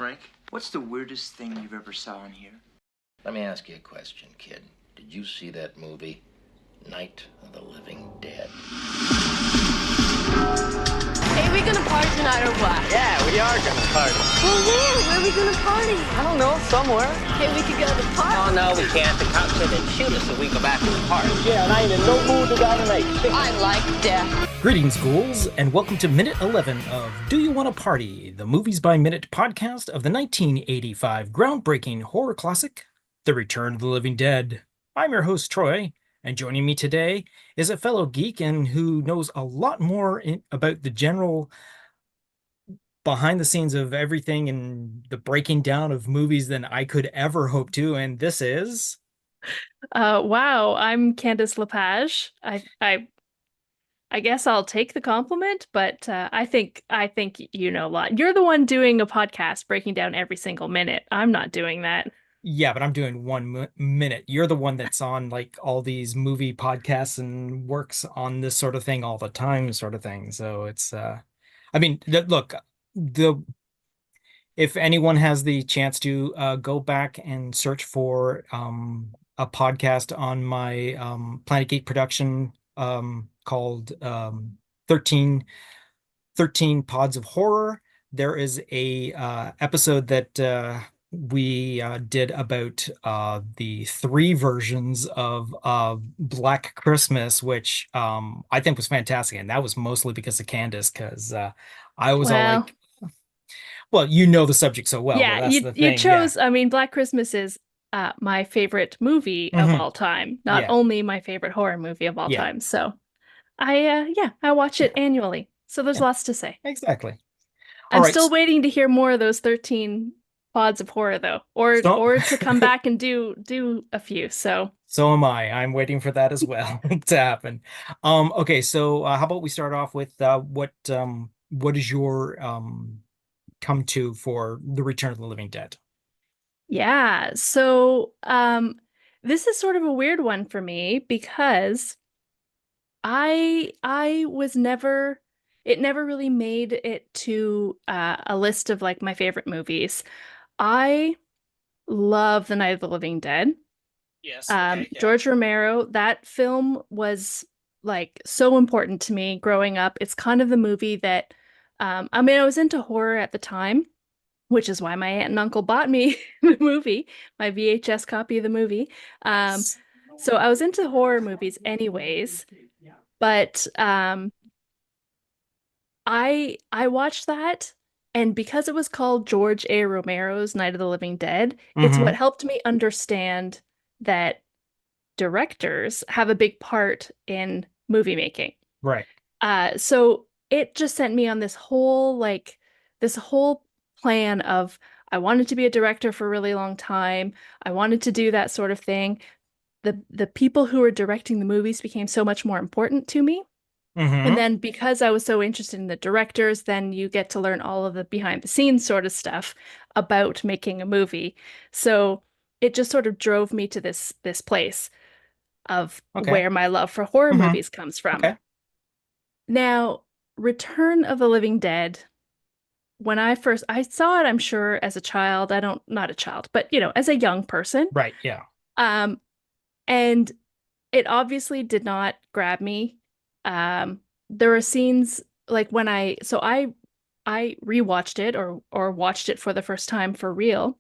Frank. What's the weirdest thing you've ever saw in here? Let me ask you a question, kid. Did you see that movie, Night of the Living Dead? Hey, we gonna party tonight or what? Yeah, we are gonna party. Well, where are we gonna party? I don't know, somewhere. Hey, we could go to the park. Oh, no, we can't. The cops said they'd shoot us if we go back to the park. Yeah, and I ain't in no mood to go tonight. I like death. Greetings, ghouls, and welcome to Minute 11 of Do You Want to Party, the Movies by Minute podcast of the 1985 groundbreaking horror classic, The Return of the Living Dead. I'm your host, Troy, and joining me today is a fellow geek and who knows a lot more about the general behind the scenes of everything and the breaking down of movies than I could ever hope to, and this is... Wow, I'm Candice LePage. I guess I'll take the compliment, but I think you know a lot. You're the one doing a podcast breaking down every single minute. I'm not doing that. Yeah, but I'm doing 1 minute. You're the one that's on like all these movie podcasts and works on this sort of thing all the time, sort of thing. So it's, I mean, look, if anyone has the chance to go back and search for a podcast on my Planet Geek production called 13 Pods of Horror, there is a episode that we did about the 3 versions of Black Christmas, which I think was fantastic, and that was mostly because of Candace, because I was all like, well, you know the subject so well. Yeah, well, that's the thing. You chose, yeah. I mean, Black Christmas is my favorite movie of all time, not only my favorite horror movie of all time. So I watch it annually. So there's lots to say. Exactly. I'm still waiting to hear more of those 13 pods of horror, though, or to come back and do a few. So am I. I'm waiting for that as well to happen. Okay, so how about we start off with what is your come to for The Return of the Living Dead? Yeah, so this is sort of a weird one for me because I was never, it never really made it to a list of like my favorite movies. I love The Night of the Living Dead. Yes. Okay, yeah. George Romero, that film was like so important to me growing up. It's kind of the movie that, I mean, I was into horror at the time, which is why my aunt and uncle bought me the movie, my VHS copy of the movie. So I was into horror movies anyways, but I watched that, and because it was called George A. Romero's Night of the Living Dead, it's what helped me understand that directors have a big part in movie making. Right. So it just sent me on this whole plan of I wanted to be a director for a really long time. I wanted to do that sort of thing. The people who were directing the movies became so much more important to me. And then because I was so interested in the directors, then you get to learn all of the behind the scenes sort of stuff about making a movie. So it just sort of drove me to this place of where my love for horror movies comes from. Okay. Now, Return of the Living Dead, when I saw it, I'm sure as a child, not a child, but as a young person. Right, yeah. And it obviously did not grab me. There were scenes like when I rewatched it or watched it for the first time for real,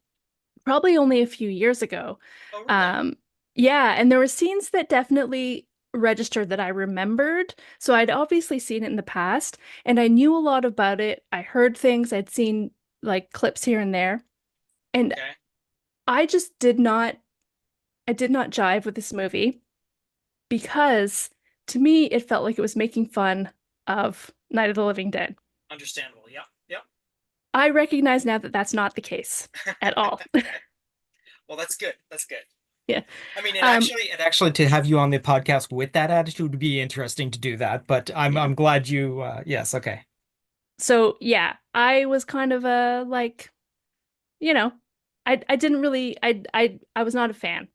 probably only a few years ago. Oh, really? Yeah, and there were scenes that definitely registered that I remembered. So I'd obviously seen it in the past, and I knew a lot about it. I heard things, I'd seen like clips here and there, and I just did not jive with this movie because to me, it felt like it was making fun of Night of the Living Dead. Understandable, yeah. Yep. I recognize now that that's not the case at all. Well, that's good. That's good. Yeah. I mean, it actually to have you on the podcast with that attitude would be interesting to do that, but I'm glad you, yes, okay. So, yeah, I was kind of I didn't really, I was not a fan.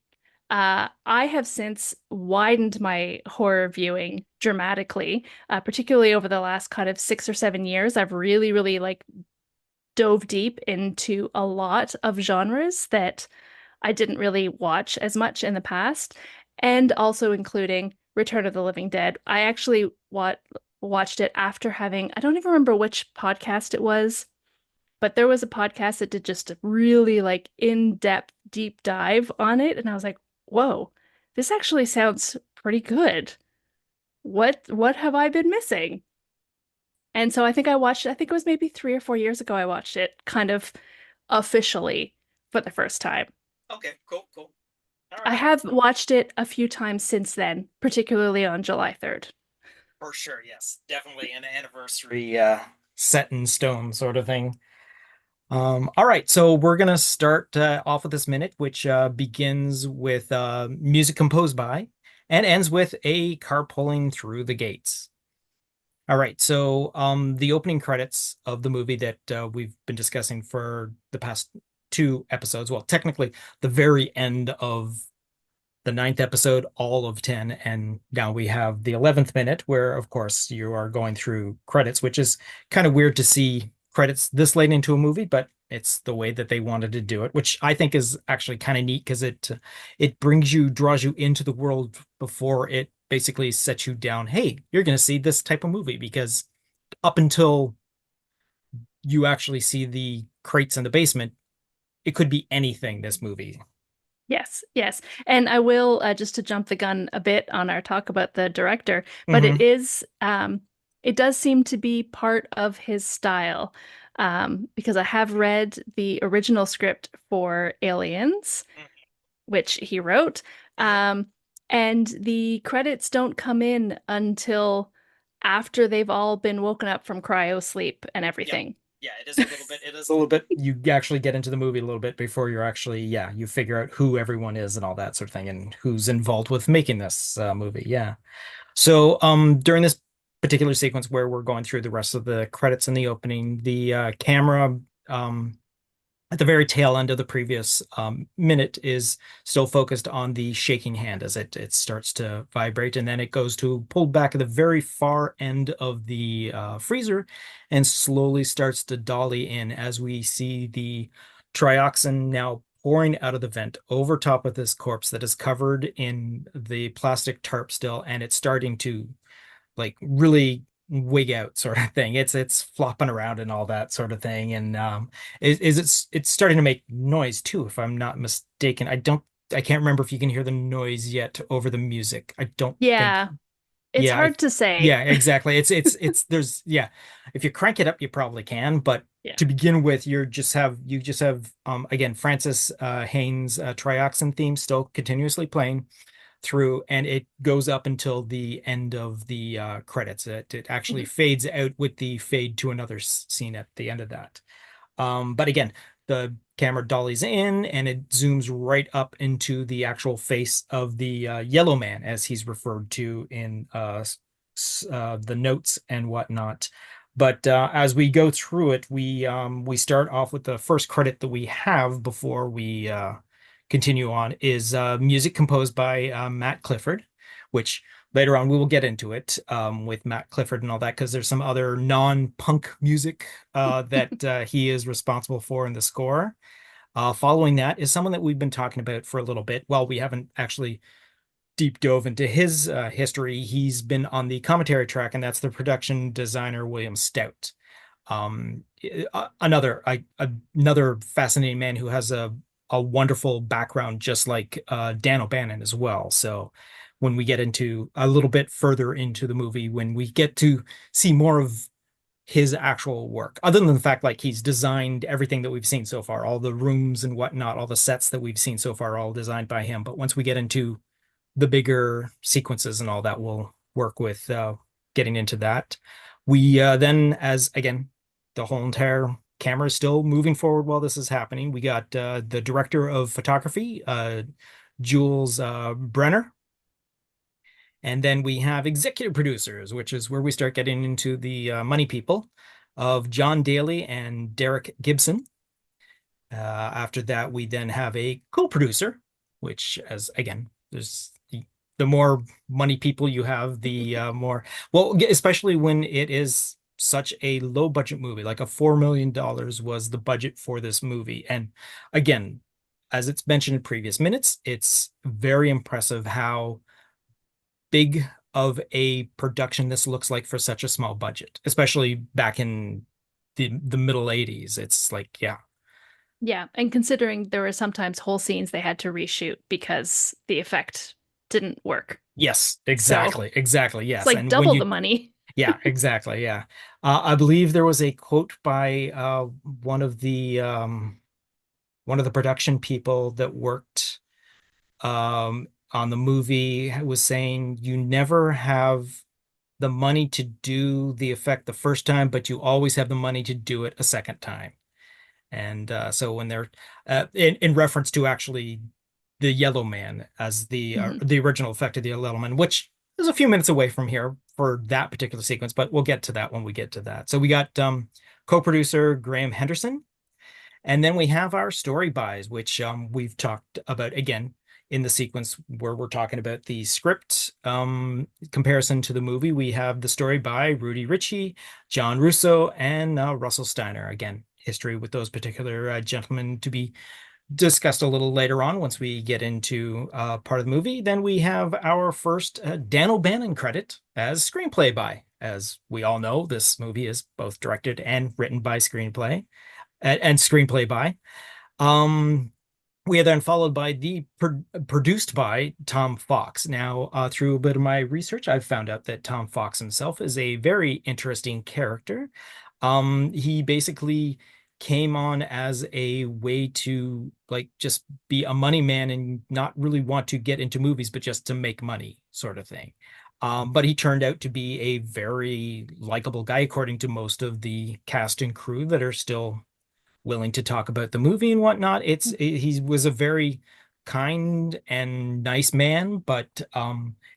I have since widened my horror viewing dramatically, particularly over the last kind of 6 or 7 years. I've really, really dove deep into a lot of genres that I didn't really watch as much in the past, and also including Return of the Living Dead. I actually watched it after having, I don't even remember which podcast it was, but there was a podcast that did just a really like in-depth deep dive on it, and I was like, whoa, this actually sounds pretty good. What have I been missing? And so I think I watched it, I think it was maybe 3 or 4 years ago I watched it kind of officially for the first time. Okay, cool. All I right. have watched it a few times since then, particularly on July 3rd. For sure, yes. Definitely an anniversary set in stone sort of thing. All right, so we're gonna start off with this minute, which begins with music composed by and ends with a car pulling through the gates. All right, so the opening credits of the movie that we've been discussing for the past 2 episodes, well, technically the very end of the 9th episode, all of 10, and now we have the 11th minute where, of course, you are going through credits, which is kind of weird to see credits this late into a movie, but it's the way that they wanted to do it, which I think is actually kind of neat because it draws you into the world before it basically sets you down. Hey, you're going to see this type of movie, because up until you actually see the crates in the basement, it could be anything, this movie. Yes, yes. And I will just to jump the gun a bit on our talk about the director, but Mhm. it does seem to be part of his style. Because I have read the original script for Aliens, which he wrote. And the credits don't come in until after they've all been woken up from cryo sleep and everything. Yeah, it is a little bit. It is a little bit. You actually get into the movie a little bit before you're actually, yeah, you figure out who everyone is and all that sort of thing, and who's involved with making this movie. Yeah. So, during this particular sequence where we're going through the rest of the credits in the opening, the camera, at the very tail end of the previous minute is still focused on the shaking hand as it starts to vibrate, and then it goes to pulled back at the very far end of the freezer and slowly starts to dolly in as we see the trioxin now pouring out of the vent over top of this corpse that is covered in the plastic tarp still, and it's starting to like really wig out sort of thing. It's flopping around and all that sort of thing. And it's starting to make noise too, if I'm not mistaken. I can't remember if you can hear the noise yet over the music. I don't think. Yeah, it's Yeah, hard to say. yeah, exactly. It's there's yeah. If you crank it up, you probably can, but Yeah. to begin with, you just have again Francis Haynes trioxin theme still continuously playing through, and it goes up until the end of the credits. It actually fades out with the fade to another scene at the end of that. But again, the camera dollies in and it zooms right up into the actual face of the yellow man, as he's referred to in the notes and whatnot. But as we go through it, we start off with the first credit that we have before we continue on is music composed by Matt Clifford, which later on we will get into it with Matt Clifford and all that, because there's some other non-punk music that he is responsible for in the score. Following that is someone that we've been talking about for a little bit. Well, we haven't actually deep dove into his history. He's been on the commentary track, and that's the production designer William Stout. Another fascinating man who has a wonderful background, just like Dan O'Bannon as well. So when we get into a little bit further into the movie, when we get to see more of his actual work, other than the fact like he's designed everything that we've seen so far, all the rooms and whatnot, all the sets that we've seen so far, all designed by him. But once we get into the bigger sequences and all that, we'll work with getting into that. We then, as again, the whole entire camera is still moving forward while this is happening. We got the director of photography, Jules Brenner. And then we have executive producers, which is where we start getting into the money people of John Daly and Derek Gibson. After that, we then have a co-producer, which, as again, there's the more money people you have, the more, well, especially when it is such a low budget movie. Like a $4 million was the budget for this movie. And again, as it's mentioned in previous minutes, it's very impressive how big of a production this looks like for such a small budget, especially back in the middle 80s. It's like, yeah. Yeah, and considering there were sometimes whole scenes they had to reshoot because the effect didn't work. Yes, exactly. Exactly. It's Yes. like And when double you, the money. yeah, exactly. Yeah. I believe there was a quote by one of the production people that worked on the movie was saying, you never have the money to do the effect the first time, but you always have the money to do it a second time. And so when they're in reference to actually the Yellow Man as Mhm. the original effect of the Yellow Man, which is a few minutes away from here for that particular sequence, but we'll get to that when we get to that. So we got co-producer Graham Henderson, and then we have our story buys, which we've talked about again in the sequence where we're talking about the script comparison to the movie. We have the story by Rudy Ritchie, John Russo, and Russell Steiner. Again, history with those particular gentlemen to be discussed a little later on once we get into part of the movie. Then we have our first Dan O'Bannon credit as screenplay by. As we all know, this movie is both directed and written by screenplay and screenplay by. We are then followed by produced by Tom Fox. Now, through a bit of my research, I've found out that Tom Fox himself is a very interesting character. He basically came on as a way to like just be a money man and not really want to get into movies, but just to make money, sort of thing. But he turned out to be a very likable guy, according to most of the cast and crew that are still willing to talk about the movie and whatnot. He was a very kind and nice man, but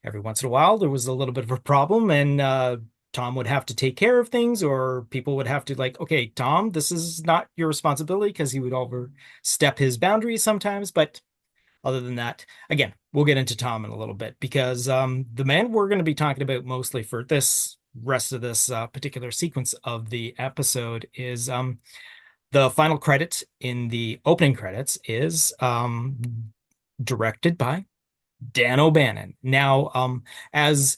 every once in a while there was a little bit of a problem, and Tom would have to take care of things, or people would have to like, okay, Tom, this is not your responsibility, because he would overstep his boundaries sometimes. But other than that, again, we'll get into Tom in a little bit, because the man we're going to be talking about mostly for this rest of this particular sequence of the episode is the final credit in the opening credits is directed by Dan O'Bannon. Now, as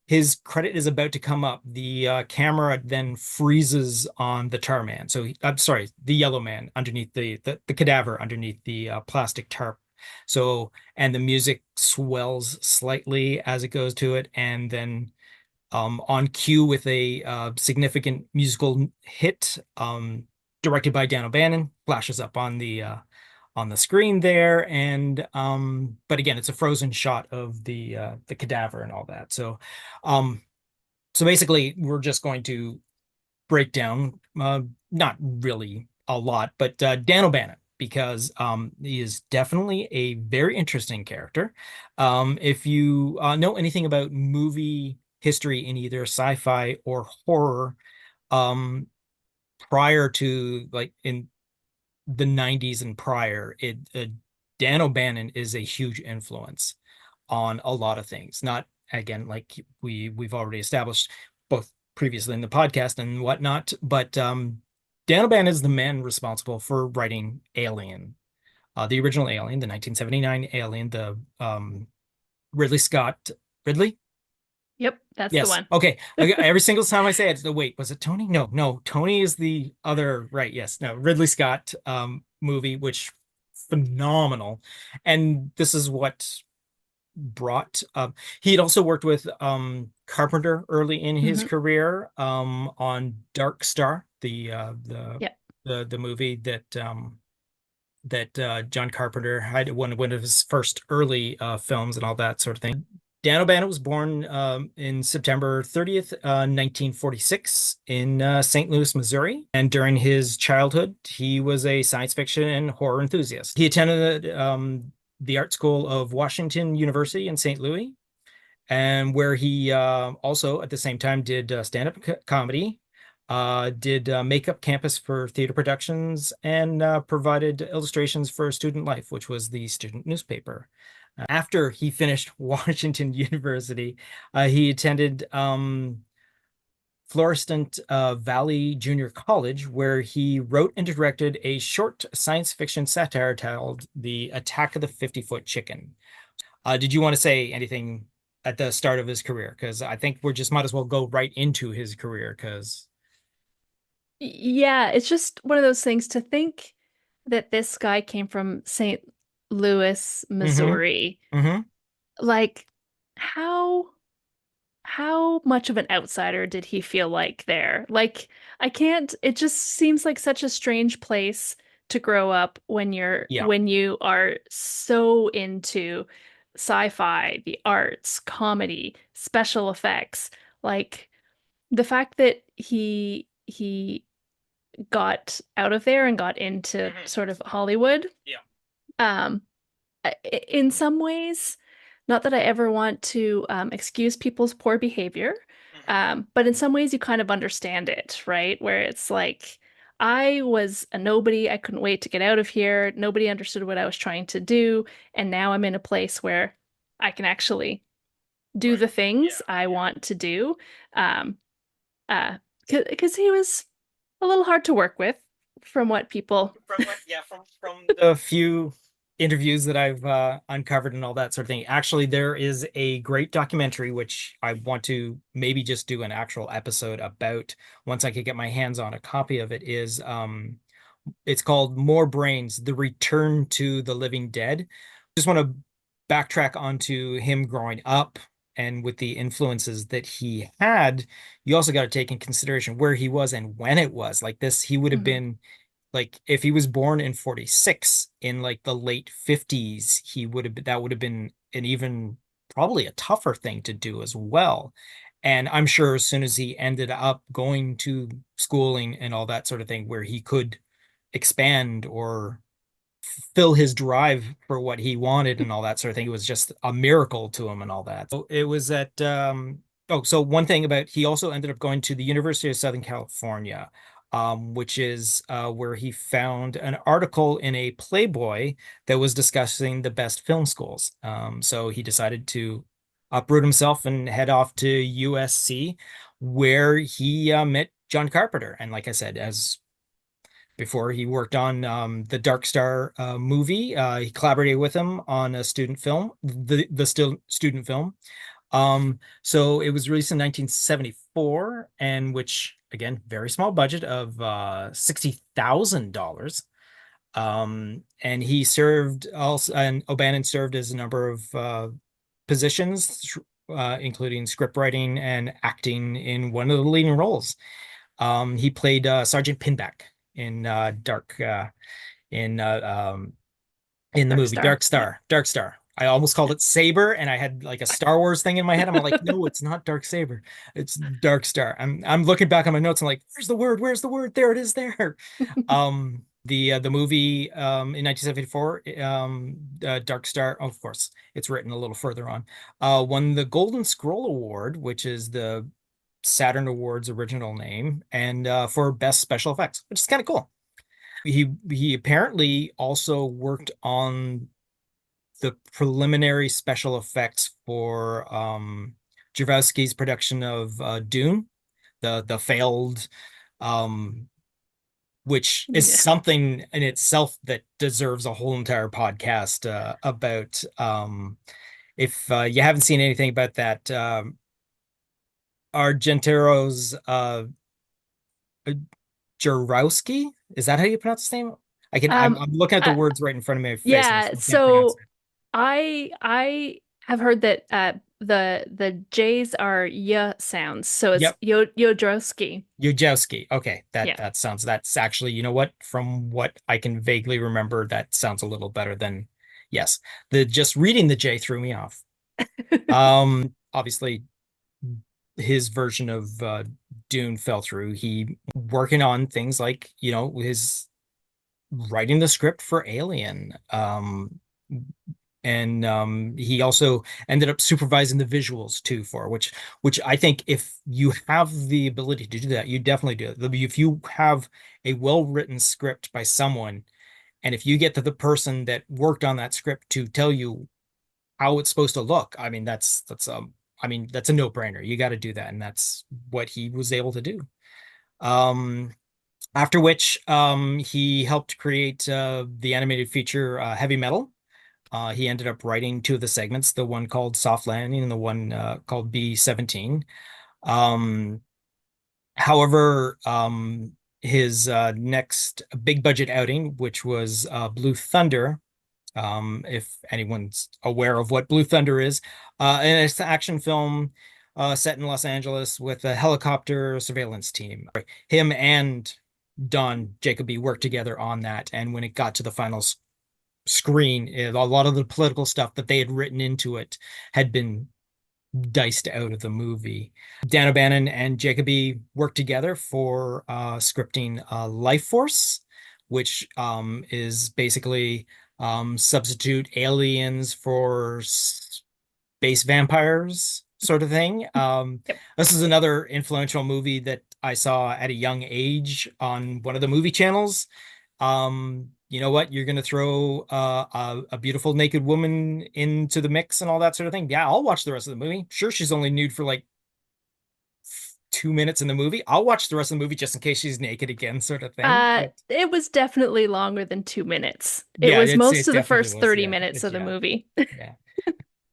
his credit is about to come up, the camera then freezes on the tar man. So, I'm sorry, the Yellow Man underneath the cadaver underneath the plastic tarp. So, and the music swells slightly as it goes to it, and then on cue with a significant musical hit, directed by Dan O'Bannon, flashes up on the screen there. And but again, it's a frozen shot of the cadaver and all that. So so basically we're just going to break down not really a lot, but Dan O'Bannon, because he is definitely a very interesting character. If you know anything about movie history in either sci-fi or horror, prior to like in the 90s and prior, Dan O'Bannon is a huge influence on a lot of things. Not, again, like we've already established both previously in the podcast and whatnot, but Dan O'Bannon is the man responsible for writing Alien, the original Alien, the 1979 Alien, the Ridley Scott. Ridley? Yep, that's Yes. the one. Okay. Every single time I say it, wait, was it Tony? No, Tony is the other, right? Yes. No, Ridley Scott movie, which phenomenal. And this is what brought he had also worked with Carpenter early in his career on Dark Star, Yep. the movie that John Carpenter had, one of his first early films and all that sort of thing. Dan O'Bannon was born in September 30th, 1946 in St. Louis, Missouri. And during his childhood, he was a science fiction and horror enthusiast. He attended the art school of Washington University in St. Louis, and where he also at the same time did stand-up comedy, did makeup campus for theater productions, and provided illustrations for Student Life, which was the student newspaper. After he finished Washington University, he attended Florestant Valley Junior College, where he wrote and directed a short science fiction satire titled The Attack of the 50-Foot Chicken. Did you want to say anything at the start of his career? Because I think we just might as well go right into his career because Yeah, it's just one of those things to think that this guy came from St. Louis, mm-hmm, Missouri. mm-hmm. Like, how how much of an outsider did he feel like there? Like, I can't, it just seems like such a strange place to grow up Yeah. when you are so into sci-fi, the arts, comedy, special effects. Like the fact that he got out of there and got into sort of Hollywood. Yeah. Um, in some ways, not that I ever want to excuse people's poor behavior, but in some ways you kind of understand it, right? Where it's like, I was a nobody. I couldn't wait to get out of here. Nobody understood what I was trying to do. And now I'm in a place where I can actually do the things I want to do. Um, because he was a little hard to work with from what people. From the few interviews that I've uncovered and all that sort of thing. Actually, there is a great documentary which I want to maybe just do an actual episode about once I could get my hands on a copy of it. Is it's called More Brains: The Return to the Living Dead. Just want to backtrack onto him growing up and with the influences that he had. You also got to take in consideration where he was and when it was. Like this, he would have Mhm. been like if he was born in 46 in like the late 50s, he would have that would have been an even probably a tougher thing to do as well. And I'm sure as soon as he ended up going to schooling and all that sort of thing where he could expand or fill his drive for what he wanted and all that sort of thing. It was just a miracle to him and all that. So it was at so one thing about he also ended up going to the University of Southern California, which is where he found an article in a Playboy that was discussing the best film schools. So he decided to uproot himself and head off to USC, where he met John Carpenter. And like I said, as before he worked on the Dark Star movie. He collaborated with him on a student film, the still student film. So it was released in 1974, and which again, very small budget of $60,000. And he served also, and O'Bannon served as a number of positions, including script writing and acting in one of the leading roles. He played Sergeant Pinback in in in the Dark movie Star. Dark Star. Dark Star. I almost called it Saber, and I had like a Star Wars thing in my head. I'm like, no, it's not Dark Saber. It's Dark Star. I'm looking back on my notes. I'm like, where's the word? Where's the word? There it is. There. The movie in 1974, Dark Star. Oh, of course, it's written a little further on. Won the Golden Scroll Award, which is the Saturn Awards original name, and for best special effects, which is kind of cool. He apparently also worked on the preliminary special effects for Javowski's production of Dune, the failed, which is Yeah. something in itself that deserves a whole entire podcast about. If you haven't seen anything about that, Argentero's Jarowski. Is that how you pronounce his name? I'm looking at the Uh, words right in front of my face and I yeah, still can't pronounce so I have heard that the J's are y sounds, so it. it's Yep. Yodrowski. Yujowski. Okay, Yeah. that's actually, you know what? From what I can vaguely remember, that sounds a little better than yes. The just reading the J threw me off. Obviously his version of Dune fell through. He working on things like, you know, his writing the script for Alien. And he also ended up supervising the visuals too for which I think if you have the ability to do that, you definitely do it. If you have a well-written script by someone, and if you get to the person that worked on that script to tell you how it's supposed to look, I mean that's I mean, that's a no-brainer. You got to do that, and that's what he was able to do. Um, After which, he helped create the animated feature Heavy Metal. He ended up writing two of the segments, the one called Soft Landing and the one called B-17. Um, However, his next big budget outing, which was Blue Thunder, if anyone's aware of what Blue Thunder is, and it's an action film set in Los Angeles with a helicopter surveillance team. Him and Don Jacoby worked together on that, and when it got to the final screen, a lot of the political stuff that they had written into it had been diced out of the movie. Dan O'Bannon and Jacoby worked together for scripting Life Force, which is basically substitute aliens for space vampires sort of thing. This is another influential movie that I saw at a young age on one of the movie channels. You know what? You're going to throw a beautiful naked woman into the mix and all that sort of thing. Yeah, I'll watch the rest of the movie. Sure, she's only nude for like 2 minutes in the movie. I'll watch the rest of the movie just in case she's naked again, sort of thing. It was definitely longer than 2 minutes. It Yeah, was it most of the definitely first was, 30 yeah. minutes of the Yeah. movie. Yeah.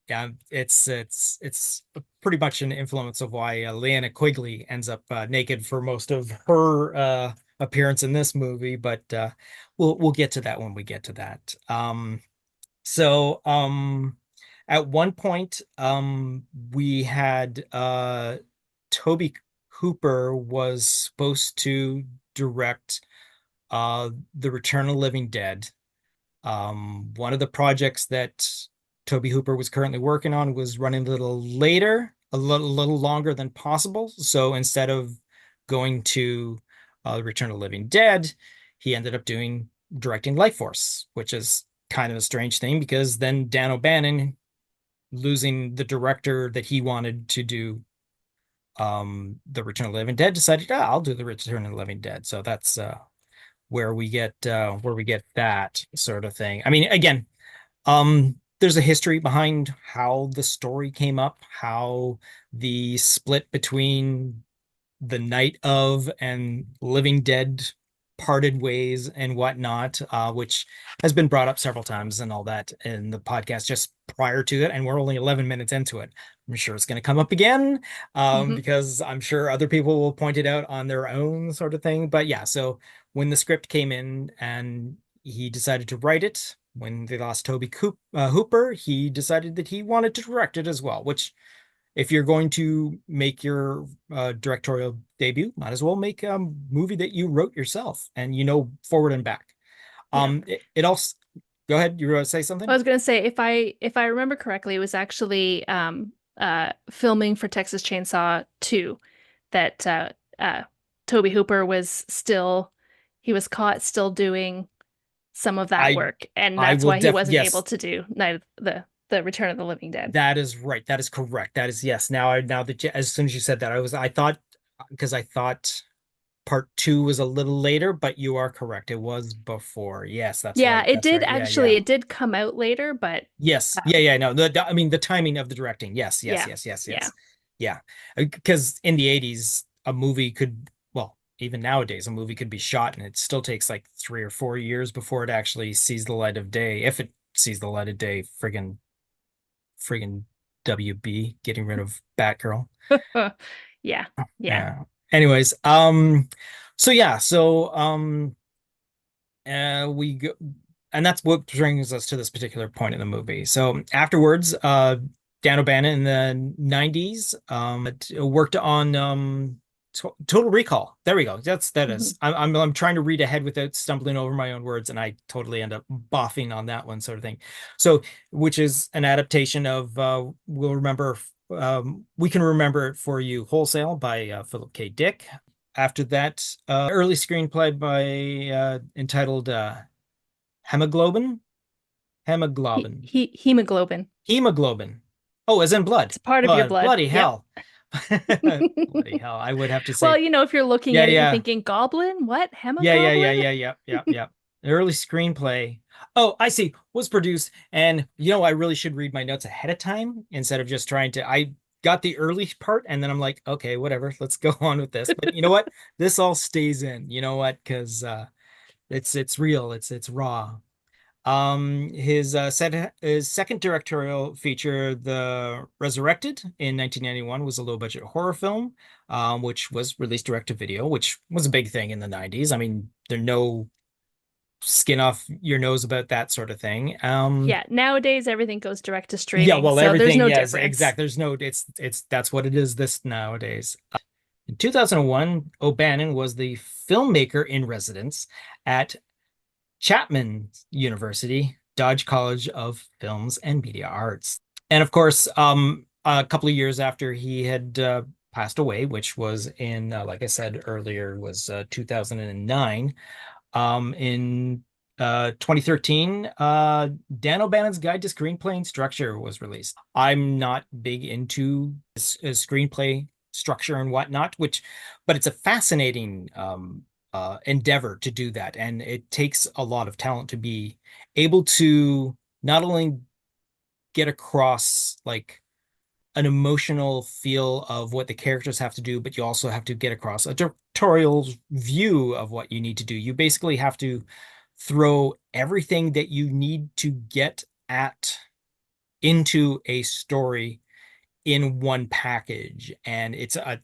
Yeah, it's pretty much an influence of why Leanna Quigley ends up naked for most of her appearance in this movie, but we'll get to that when we get to that. So at one point we had Toby Hooper was supposed to direct The Return of the Living Dead. One of the projects that Toby Hooper was currently working on was running a little later, a little longer than possible. So instead of going to Return of the Living Dead, he ended up directing Life Force, which is kind of a strange thing because then Dan O'Bannon, losing the director that he wanted to do the Return of the Living Dead, decided, I'll do the Return of the Living Dead. So that's where we get that sort of thing. I mean, again, there's a history behind how the story came up, how the split between the Night of and Living Dead parted ways and whatnot, which has been brought up several times and all that in the podcast just prior to it. And we're only 11 minutes into it. I'm sure it's going to come up again because I'm sure other people will point it out on their own sort of thing. But yeah, so when the script came in and he decided to write it, when they lost Toby Hooper, he decided that he wanted to direct it as well, which if you're going to make your directorial debut, might as well make a movie that you wrote yourself and you know forward and back. It also, go ahead, you were going to say something? I was going to say, if I remember correctly, it was actually filming for Texas Chainsaw 2 that Toby Hooper was caught still doing some of that work, and that's why he wasn't able to do the Return of the Living Dead. That is right. That is correct. That is, yes. Now that as soon as you said that, I thought part 2 was a little later, but you are correct. It was before. Yes, that's yeah. right. It did actually. It did come out later, but yes. No. I mean, the timing of the directing. Yes. Yeah. Because in the 80s, a movie could, well, even nowadays, a movie could be shot and it still takes like 3 or 4 years before it actually sees the light of day. If it sees the light of day, friggin' WB getting rid of Batgirl. yeah. Anyways, we go, and that's what brings us to this particular point in the movie. So afterwards, Dan O'Bannon in the 90s worked on Total Recall. There we go. That is. I'm trying to read ahead without stumbling over my own words, and I totally end up boffing on that one sort of thing. So, which is an adaptation of we can remember it for you, Wholesale by Philip K. Dick. After that, early screenplay by entitled Hemoglobin. Hemoglobin. Oh, as in blood. It's part of your blood. Bloody hell. Bloody hell. I would have to say. Well, if you're looking at it, you're thinking goblin? What? Hemoglobin? Yeah. Early screenplay. Oh, I see. Was produced. And I really should read my notes ahead of time instead of just trying to. got the early part, and then I'm like, okay, whatever, let's go on with this. But you know what? This all stays in. You know what? Because it's real. It's raw. His second directorial feature, The Resurrected, in 1991, was a low budget horror film, which was released direct to video, which was a big thing in the 90s. I mean, there's no skin off your nose about that sort of thing. Yeah, nowadays everything goes direct to Yeah, streaming, well, so there's everything, no yes, difference. exactly. There's no, it's that's what it is this nowadays. In 2001, O'Bannon was the filmmaker in residence at Chapman University, Dodge College of Films and Media Arts. And of course, a couple of years after he had passed away, which was in, like I said earlier, was 2009. In 2013, Dan O'Bannon's Guide to Screenplay and Structure was released. I'm not big into screenplay structure and whatnot, but it's a fascinating endeavor to do that. And it takes a lot of talent to be able to not only get across like an emotional feel of what the characters have to do, but you also have to get across a directorial view of what you need to do. You basically have to throw everything that you need to get at into a story in one package, and it's a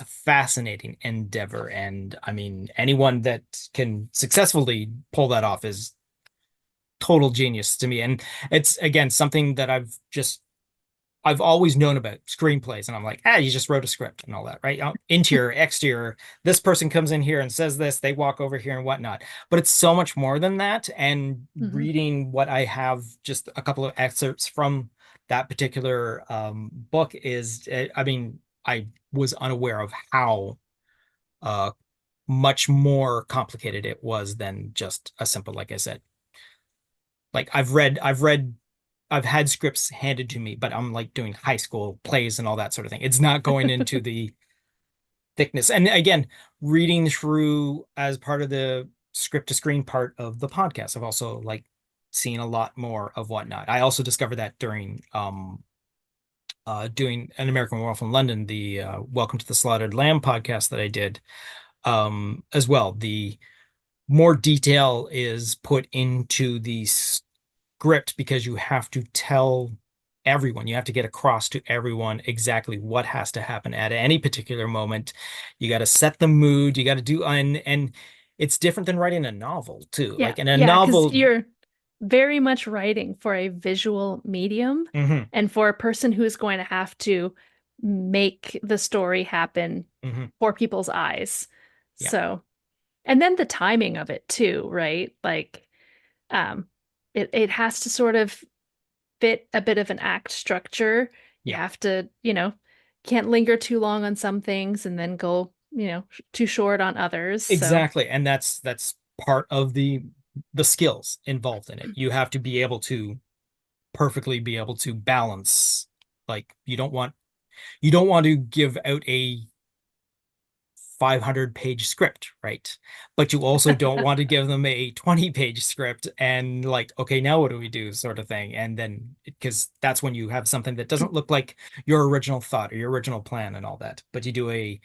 fascinating endeavor. And I mean, anyone that can successfully pull that off is total genius to me. And it's again something that I've always known about screenplays, and I'm like, you just wrote a script and all that, right? Interior, exterior, this person comes in here and says this, they walk over here and whatnot. But it's so much more than that. And reading what I have, just a couple of excerpts from that particular book is, I mean, I was unaware of how much more complicated it was than just a simple, like I said, like I've had scripts handed to me, but I'm like doing high school plays and all that sort of thing. It's not going into the thickness. And again, reading through as part of the script to screen part of the podcast, I've also like seen a lot more of whatnot. I also discovered that during doing An American Werewolf in London, the Welcome to the Slaughtered Lamb podcast that I did as well. The more detail is put into the script because you have to tell everyone, you have to get across to everyone exactly what has to happen at any particular moment. You got to set the mood, you got to do, and it's different than writing a novel too. Yeah, like in a yeah, because novel, you're very much writing for a visual medium and for a person who's going to have to make the story happen for people's eyes. Yeah. So, and then the timing of it too, right? Like, it has to sort of fit a bit of an act structure. You Yeah. have to, can't linger too long on some things and then go, too short on others. Exactly. And that's part of the skills involved in it. You have to be able to perfectly be able to balance. Like you don't want to give out a 500-page script, right? But you also don't want to give them a 20-page script and like, okay, now what do we do, sort of thing. And then because that's when you have something that doesn't look like your original thought or your original plan and all that. But you do a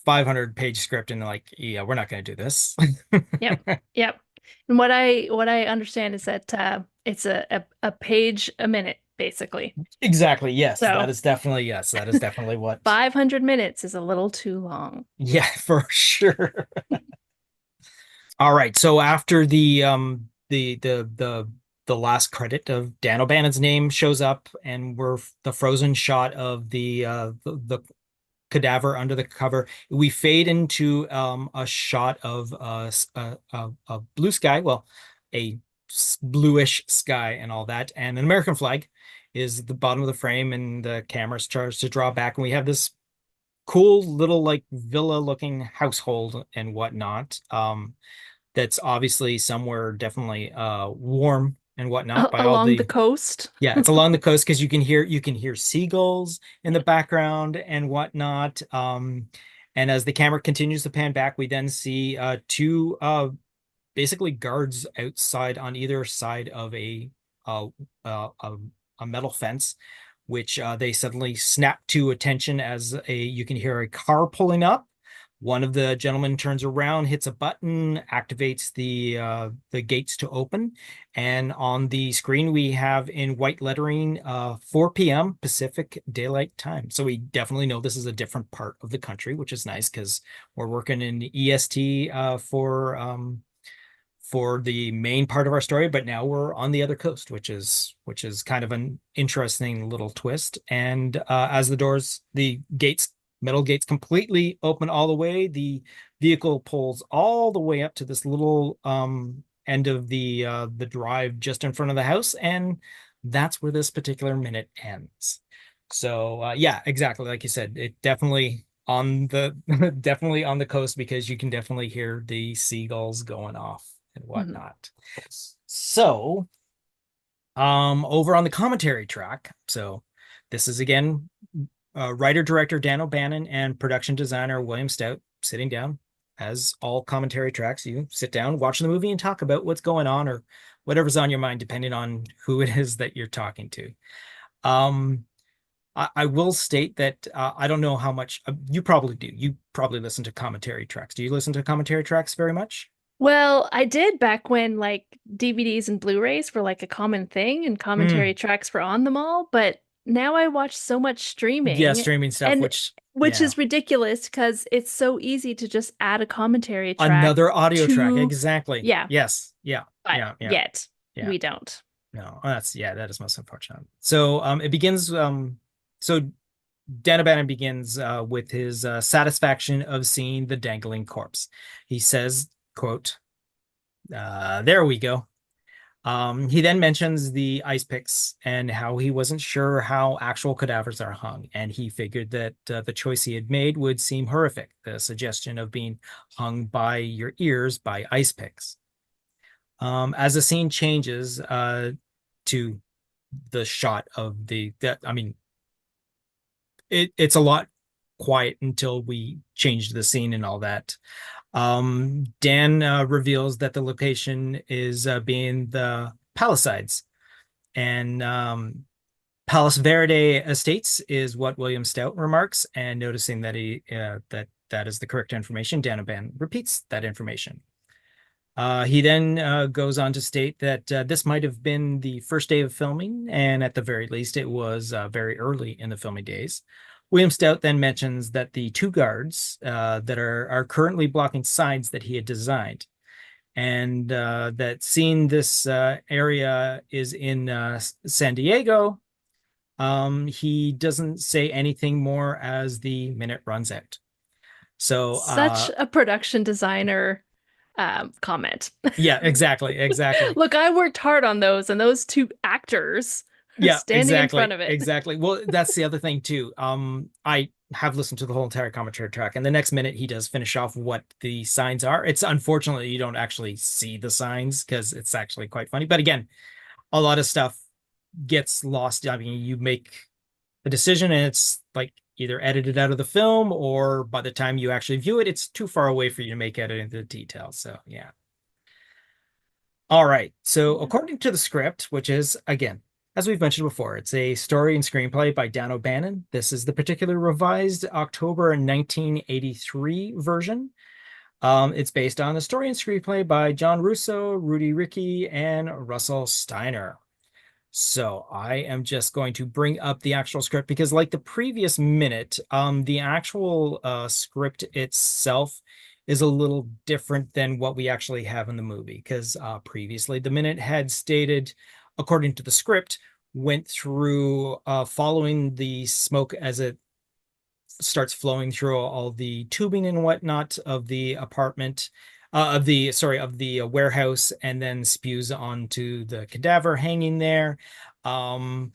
500-page script and like, yeah, we're not going to do this. Yep. And what I understand is that it's a page a minute, basically. Exactly. Yes. So, that is definitely what 500 minutes is a little too long. Yeah, for sure. All right. So after the last credit of Dan O'Bannon's name shows up, and we're the frozen shot of the cadaver under the cover, we fade into a shot of a blue sky, well, a bluish sky and all that, and an American flag is at the bottom of the frame, and the camera starts to draw back, and we have this cool little like villa looking household and whatnot, that's obviously somewhere definitely warm and whatnot by all along the coast. Yeah, it's along the coast because you can hear seagulls in the background and whatnot. And as the camera continues to pan back, we then see two basically guards outside on either side of a metal fence which they suddenly snap to attention as you can hear a car pulling up. One of the gentlemen turns around, hits a button, activates the gates to open, and on the screen we have in white lettering 4 p.m. Pacific Daylight Time. So we definitely know this is a different part of the country, which is nice because we're working in EST for the main part of our story, but now we're on the other coast, which is kind of an interesting little twist. And as the metal gates completely open all the way, the vehicle pulls all the way up to this little end of the drive just in front of the house, and that's where this particular minute ends. So yeah, exactly like you said, it definitely on the definitely on the coast, because you can definitely hear the seagulls going off and whatnot. So over on the commentary track, so this is again writer director Dan O'Bannon and production designer William Stout sitting down. As all commentary tracks, you sit down, watch the movie, and talk about what's going on or whatever's on your mind, depending on who it is that you're talking to. I will state that I don't know how much you probably do. You probably listen to commentary tracks. Do you listen to commentary tracks very much? Well, I did back when like DVDs and Blu-rays were like a common thing and commentary tracks were on them all, but now I watch so much streaming. Yeah, streaming stuff, and which yeah. is ridiculous because it's so easy to just add a commentary track. Another audio track, exactly. Yeah. Yes. Yeah. But yeah. yet we don't. No, that is most unfortunate. So it begins so Dan O'Bannon begins with his satisfaction of seeing the dangling corpse. He says, quote, there we go. He then mentions the ice picks and how he wasn't sure how actual cadavers are hung, and he figured that the choice he had made would seem horrific, the suggestion of being hung by your ears by ice picks. As the scene changes to the shot of it's a lot quiet until we change the scene and all that. Dan reveals that the location is being the Palisades, and Palos Verde Estates is what William Stout remarks, and noticing that that is the correct information, Dan O'Bannon repeats that information. He then goes on to state that this might have been the first day of filming, and at the very least, it was very early in the filming days. William Stout then mentions that the two guards that are currently blocking signs that he had designed, and that seeing this area is in San Diego, he doesn't say anything more as the minute runs out. So such a production designer comment. Yeah, exactly. Look, I worked hard on those, and those two actors standing in front of it. Exactly. Well, that's the other thing too. I have listened to the whole entire commentary track, and the next minute he does finish off what the signs are. It's unfortunately you don't actually see the signs because it's actually quite funny. But again, a lot of stuff gets lost. I mean, you make a decision and it's like either edited out of the film, or by the time you actually view it, it's too far away for you to make it into the details. So yeah. All right. So according to the script, which is, again, as we've mentioned before, it's a story and screenplay by Dan O'Bannon. This is the particular revised October 1983 version. It's based on a story and screenplay by John Russo, Rudy Rickey, and Russell Steiner. So I am just going to bring up the actual script because, like the previous minute, the actual script itself is a little different than what we actually have in the movie, because previously the minute had stated, according to the script, went through following the smoke as it starts flowing through all the tubing and whatnot of the apartment, of the warehouse, and then spews onto the cadaver hanging there. And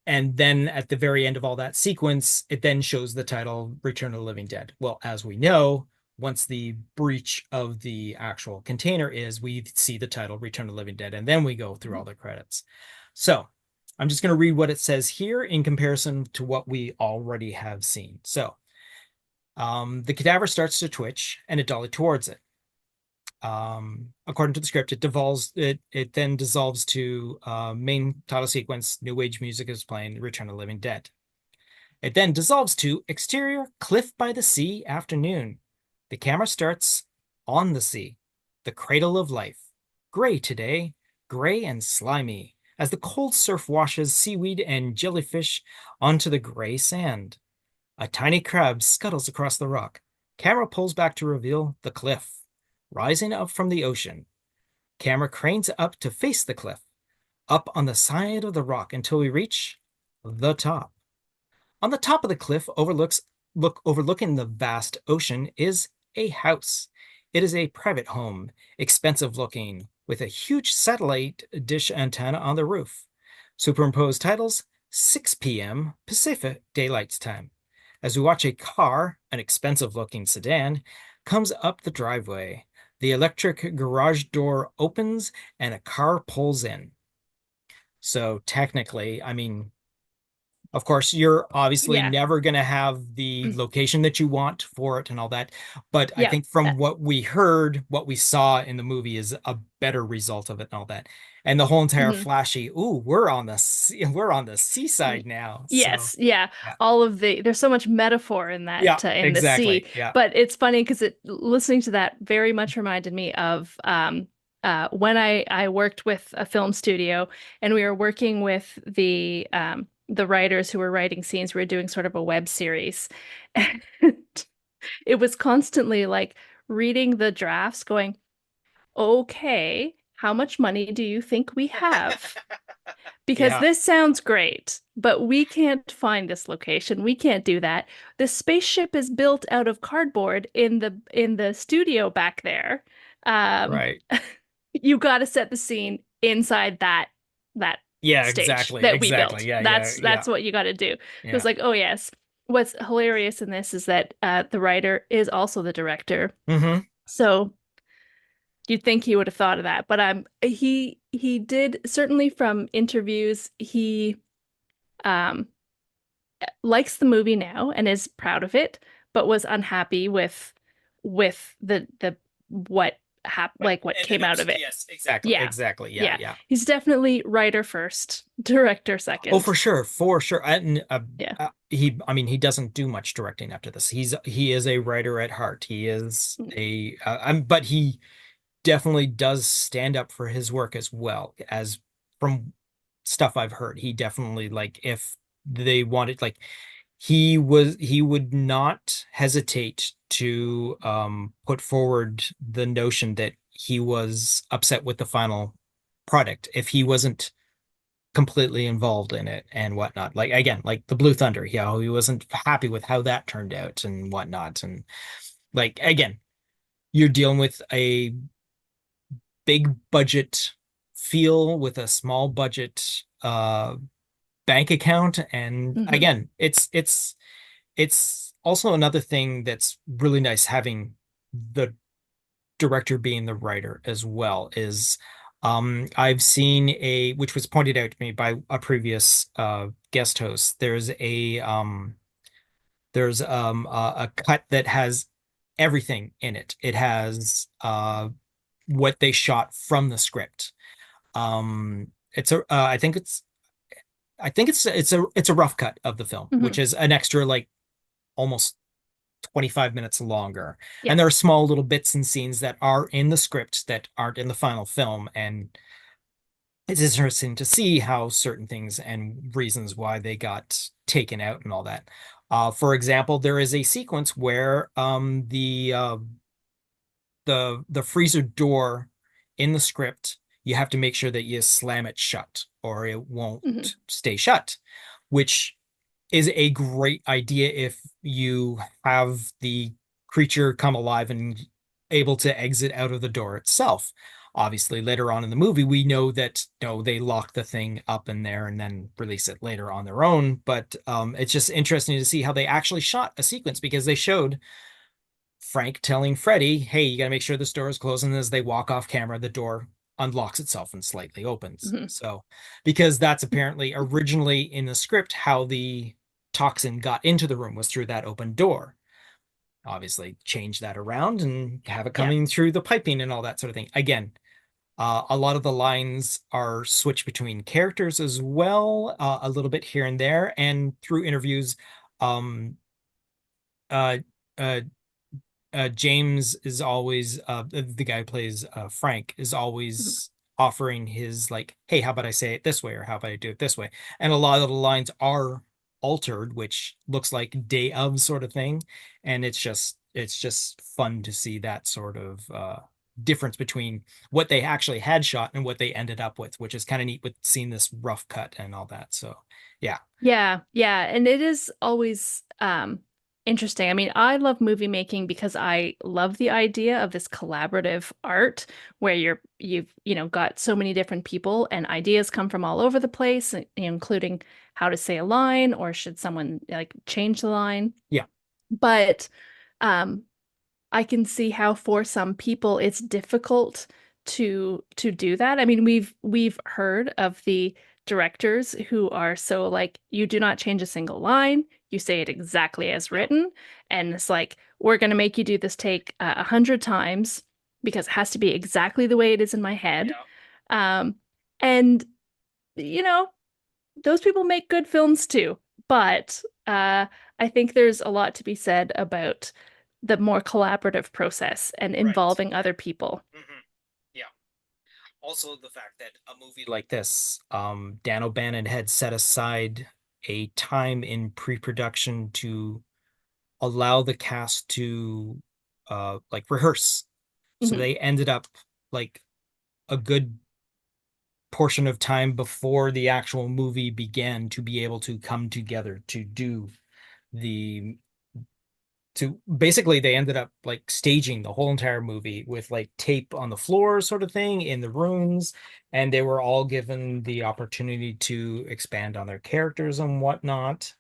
then at the very end of all that sequence, it then shows the title Return of the Living Dead. Well, as we know, once the breach of the actual container is, we see the title Return of the Living Dead, and then we go through all the credits. So I'm just going to read what it says here in comparison to what we already have seen. So the cadaver starts to twitch and a dolly towards it. according to the script, it then dissolves to main title sequence, New Age music is playing, Return of the Living Dead. It then dissolves to exterior, cliff by the sea, afternoon. The camera starts on the sea, the cradle of life. Gray today, gray and slimy, as the cold surf washes seaweed and jellyfish onto the gray sand. A tiny crab scuttles across the rock. Camera pulls back to reveal the cliff, rising up from the ocean. Camera cranes up to face the cliff, up on the side of the rock until we reach the top. On the top of the cliff, overlooking the vast ocean, is a house. It is a private home, expensive looking, with a huge satellite dish antenna on the roof. Superimposed titles, 6 p.m. Pacific Daylight Time. As we watch a car, an expensive looking sedan, comes up the driveway. The electric garage door opens and a car pulls in. So technically, I mean, of course, you're obviously Yeah. never going to have the location that you want for it and all that. But I Yeah. think from what we heard, what we saw in the movie is a better result of it and all that. And the whole entire flashy, ooh, we're on the seaside now. Yes, So, yeah. yeah. All of there's so much metaphor in that Yeah, in the sea. yeah. But it's funny because listening to that very much reminded me of when I worked with a film studio and we were working with the writers who were writing scenes. We were doing sort of a web series. And it was constantly like reading the drafts going, okay, how much money do you think we have? Because this sounds great, but we can't find this location. We can't do that. The spaceship is built out of cardboard in the studio back there. Right. You got to set the scene inside that stage exactly. that we built. Yeah, that's what you got to do. It was like, oh yes. What's hilarious in this is that the writer is also the director. So you'd think he would have thought of that, but he did, certainly from interviews, he likes the movie now and is proud of it, but was unhappy with the what came out of it. Yes, exactly. Yeah. Exactly. Yeah. He's definitely writer first, director second. Oh, for sure. And he doesn't do much directing after this. He is a writer at heart. He is but he definitely does stand up for his work as well. As from stuff I've heard, he definitely, like, if they wanted, like, he would not hesitate to put forward the notion that he was upset with the final product if he wasn't completely involved in it and whatnot. Like, again, like the Blue Thunder, he wasn't happy with how that turned out and whatnot. And, like, again, you're dealing with a big budget feel with a small budget bank account, and again, it's also another thing that's really nice, having the director being the writer as well, is I've seen which was pointed out to me by a previous guest host. There's a cut that has everything in it. It has what they shot from the script. I think it's a rough cut of the film, which is an extra, like, almost 25 minutes longer. And there are small little bits and scenes that are in the script that aren't in the final film, and it's interesting to see how certain things and reasons why they got taken out and all that. For example, there is a sequence where the freezer door in the script, you have to make sure that you slam it shut or it won't stay shut, which is a great idea if you have the creature come alive and able to exit out of the door itself. Obviously, later on in the movie, we know that they lock the thing up in there and then release it later on their own. But it's just interesting to see how they actually shot a sequence, because they showed Frank telling Freddy, hey, you got to make sure this door is closed. And as they walk off camera, the door unlocks itself and slightly opens. So, because that's apparently originally in the script how the toxin got into the room, was through that open door. obviously change that around and have it Yeah. coming through the piping and all that sort of thing. Again, a lot of the lines are switched between characters as well, a little bit here and there, and through interviews. Um, uh, uh, James is always the guy who plays Frank is Mhm. always offering his like, hey, how about I say it this way, or how about I do it this way? And a lot of the lines are altered, which looks like day of sort of thing, and it's just fun to see that sort of difference between what they actually had shot and what they ended up with, which is kind of neat with seeing this rough cut and all that. So yeah. Yeah, yeah, and it is always interesting. I mean, I love movie making because I love the idea of this collaborative art where you've, got so many different people and ideas come from all over the place, including how to say a line or should someone like change the line. Yeah. But um I can see how for some people it's difficult to do that. I mean, we've heard of the directors who are so like, you do not change a single line, you say it exactly as written, and it's like, we're gonna make you do this take 100 times because it has to be exactly the way it is in my head. Um, and you know, those people make good films too. But I think there's a lot to be said about the more collaborative process and involving other people. Mhm. Yeah. Also, the fact that a movie like this, Dan O'Bannon had set aside a time in pre-production to allow the cast to like rehearse. So Mhm. they ended up like a good portion of time before the actual movie began to be able to come together to do the to basically they ended up like staging the whole entire movie with like tape on the floor sort of thing in the rooms, and they were all given the opportunity to expand on their characters and whatnot.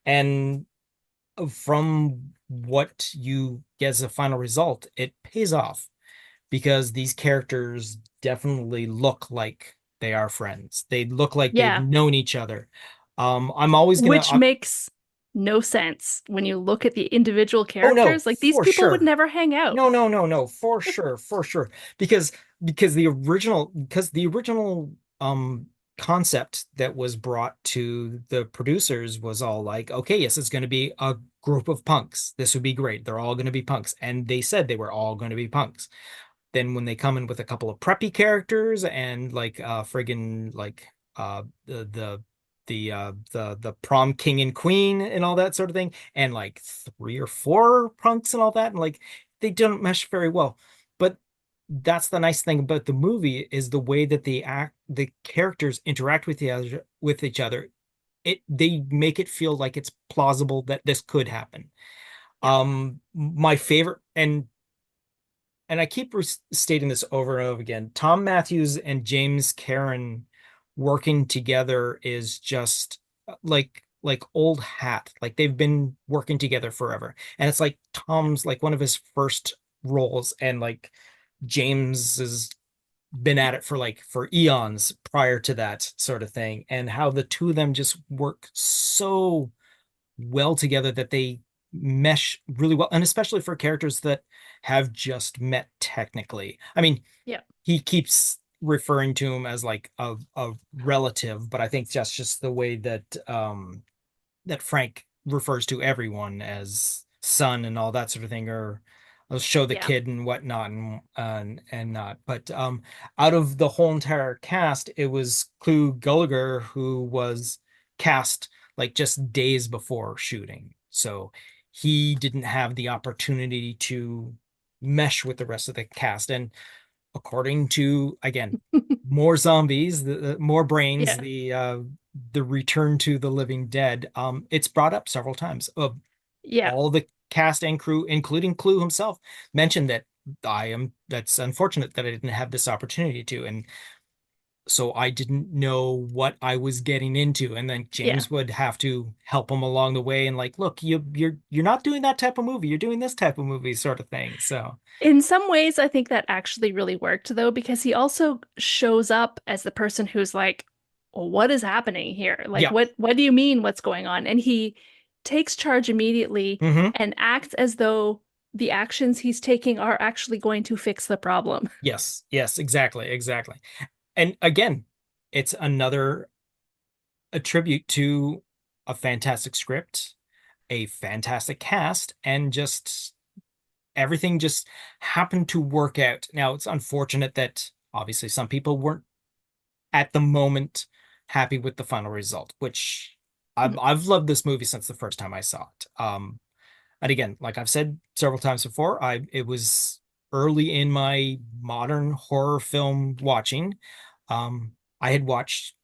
And from what you get as a final result, it pays off because these characters definitely look like they are friends. They look like they've Yeah, known each other. I'm always gonna which makes no sense when you look at the individual oh no, characters. Like these for people would sure. never hang out. No, no, no, no, for sure, for sure. Because the original concept that was brought to the producers was all like, okay, yes, it's going to be a group of punks. This would be great. They're all going to be punks. And they said they were all going to be punks. Then when they come in with a couple of preppy characters and like friggin' like the prom king and queen and all that sort of thing, and like three or four punks and all that, and like they don't mesh very well. But that's the nice thing about the movie is the way that the characters interact with each other. They make it feel like it's plausible that this could happen. Yeah. My favorite, and I keep stating this over and over again, Tom Matthews and James Karen working together is just like old hat. Like they've been working together forever. And it's like Tom's like one of his first roles, and like James has been at it for eons prior to that sort of thing. And how the two of them just work so well together that they mesh really well, and especially for characters that have just met technically. I mean, Yeah. he keeps referring to him as like a relative, but I think that's just the way that Frank refers to everyone as son and all that sort of thing, or I'll show the Yeah. kid and whatnot and not. But out of the whole entire cast, it was Clu Gulager who was cast like just days before shooting. So he didn't have the opportunity to mesh with the rest of the cast. And according to, again, more zombies, the more brains, Yeah. the return to the living dead, it's brought up several times. Yeah. All the cast and crew, including Clue himself, mentioned that that's unfortunate that I didn't have this opportunity to. And so I didn't know what I was getting into. And then Yeah. James would have to help him along the way and like, look, you're not doing that type of movie, you're doing this type of movie sort of thing. So In some ways, I think that actually really worked though, because he also shows up as the person who's like, "Well, what is happening here? Like, yeah. what do you mean what's going on?" And he takes charge immediately Hmm. and acts as though the actions he's taking are actually going to fix the problem. Yes, exactly. And again, it's another a tribute to a fantastic script, a fantastic cast, and just everything just happened to work out. Now, it's unfortunate that obviously some people weren't at the moment happy with the final result, which I've loved this movie since the first time I saw it. And again, like I've said several times before, it was early in my modern horror film watching. I had watched,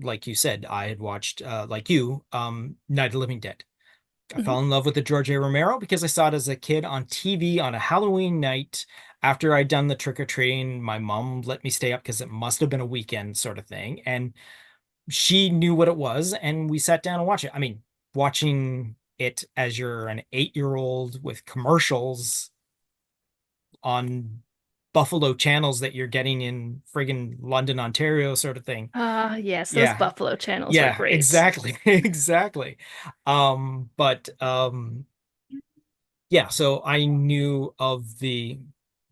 like you said, I had watched like you, Night of the Living Dead. I fell in love with the George A. Romero because I saw it as a kid on TV on a Halloween night after I'd done the trick or treating. My mom let me stay up because it must have been a weekend sort of thing. And she knew what it was, and we sat down and watched it. I mean, watching it as you're an 8-year-old with commercials on Buffalo channels that you're getting in friggin' London, Ontario sort of thing. Yes, those Buffalo channels are great. Exactly. Exactly. But yeah, so I knew of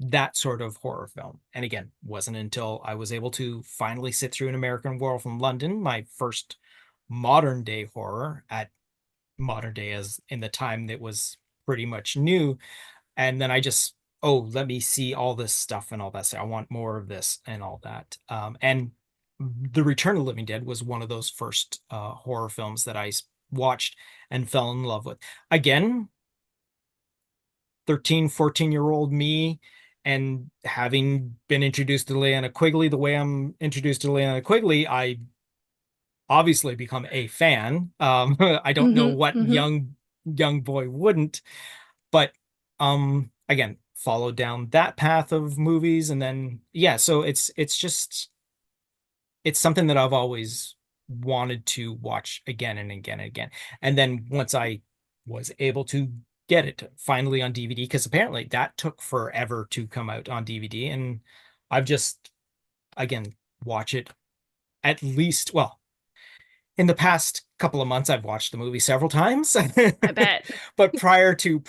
that sort of horror film. And again, wasn't until I was able to finally sit through An American Werewolf from London, my first modern day horror, at modern day as in the time that was pretty much new. And then I just, oh, let me see all this stuff and all that stuff. I want more of this and all that. And The Return of the Living Dead was one of those first horror films that I watched and fell in love with. Again, 13, 14-year-old me, and having been introduced to Leanna Quigley the way I'm introduced to Leanna Quigley, I obviously become a fan. I don't know what young boy wouldn't, but again, followed down that path of movies, and then so it's just something that I've always wanted to watch again and again and again. And then once I was able to get it finally on DVD, because apparently that took forever to come out on DVD, and I've just again watch it at least, well, in the past couple of months I've watched the movie several times. I bet. But prior to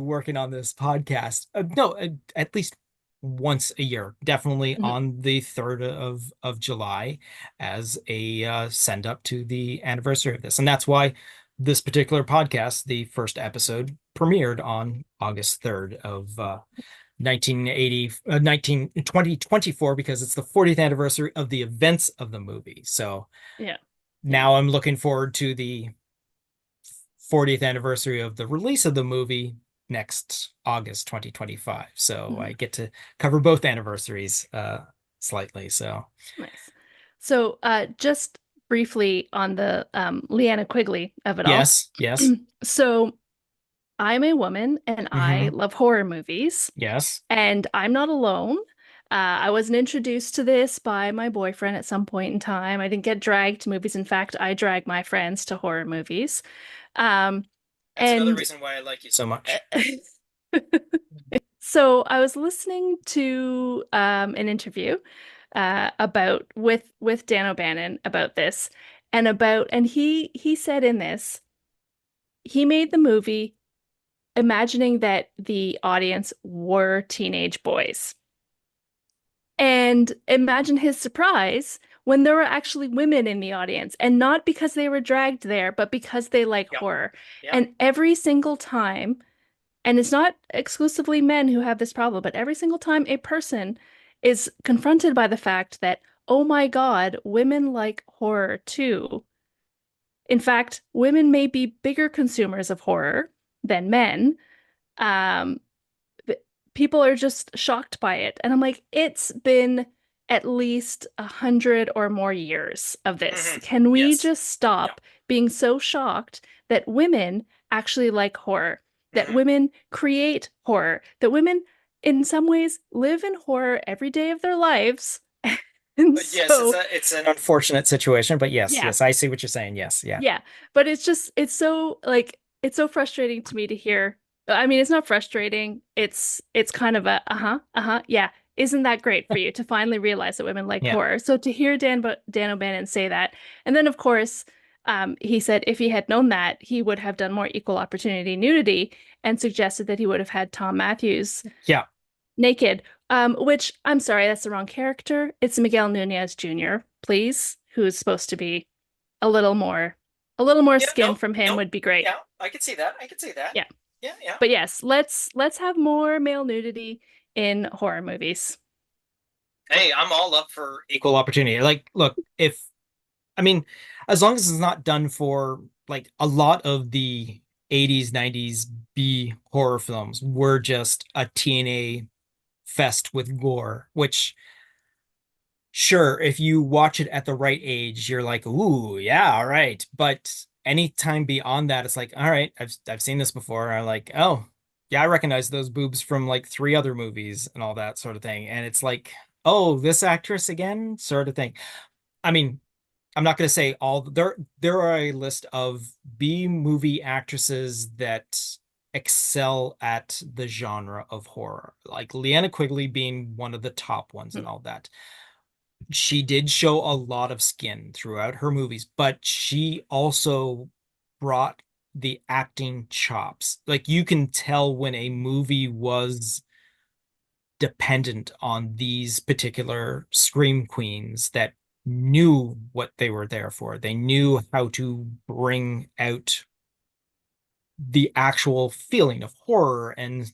working on this podcast, no, at least once a year, definitely on the 3rd of July, as a send up to the anniversary of this. And that's why this particular podcast, the first episode, premiered on August 3rd of 2024, because it's the 40th anniversary of the events of the movie. So now I'm looking forward to the 40th anniversary of the release of the movie next August 2025. So I get to cover both anniversaries slightly. So nice. So just briefly on the Leanna Quigley of it all. Yes. So I'm a woman and I love horror movies. Yes. And I'm not alone. I wasn't introduced to this by my boyfriend at some point in time. I didn't get dragged to movies. In fact, I drag my friends to horror movies. That's another reason why I like you so much. So I was listening to an interview about with Dan O'Bannon about this, and he said in this, he made the movie imagining that the audience were teenage boys. And imagine his surprise when there were actually women in the audience, and not because they were dragged there, but because they like horror. And every single time, and it's not exclusively men who have this problem, but every single time a person is confronted by the fact that, oh my God, women like horror too. In fact, women may be bigger consumers of horror than men. People are just shocked by it. And I'm like, it's been at least 100 or more years of this. Can we just stop being so shocked that women actually like horror, that women create horror, that women in some ways live in horror every day of their lives? And but yes, it's an unfortunate situation, but yes, I see what you're saying. Yes. But it's so frustrating to me to hear. I mean, it's not frustrating. It's kind of a isn't that great for you to finally realize that women like horror? So to hear Dan O'Bannon say that, and then of course He said if he had known that, he would have done more equal opportunity nudity and suggested that he would have had Tom Matthews Yeah. naked. Which I'm sorry, that's the wrong character. It's Miguel Nunez Jr., please, who is supposed to be a little more Yeah, skin no, from him no. would be great. Yeah, I could see that. I could see that. Yeah. Yeah. But yes, let's have more male nudity in horror movies. Hey, I'm all up for equal opportunity. Like, look, I mean, as long as it's not done for like a lot of the 80s, 90s B horror films were just a TNA fest with gore, which sure, if you watch it at the right age, you're like, ooh, yeah, all right. But anytime beyond that, it's like, all right, I've seen this before. I'm like, oh, yeah, I recognize those boobs from like three other movies and all that sort of thing. And it's like, oh, this actress again, sort of thing. I mean, I'm not going to say all there are a list of B movie actresses that excel at the genre of horror, like Leanna Quigley being one of the top ones and all that. She did show a lot of skin throughout her movies, but she also brought the acting chops. Like you can tell when a movie was dependent on these particular scream queens that knew what they were there for. They knew how to bring out the actual feeling of horror and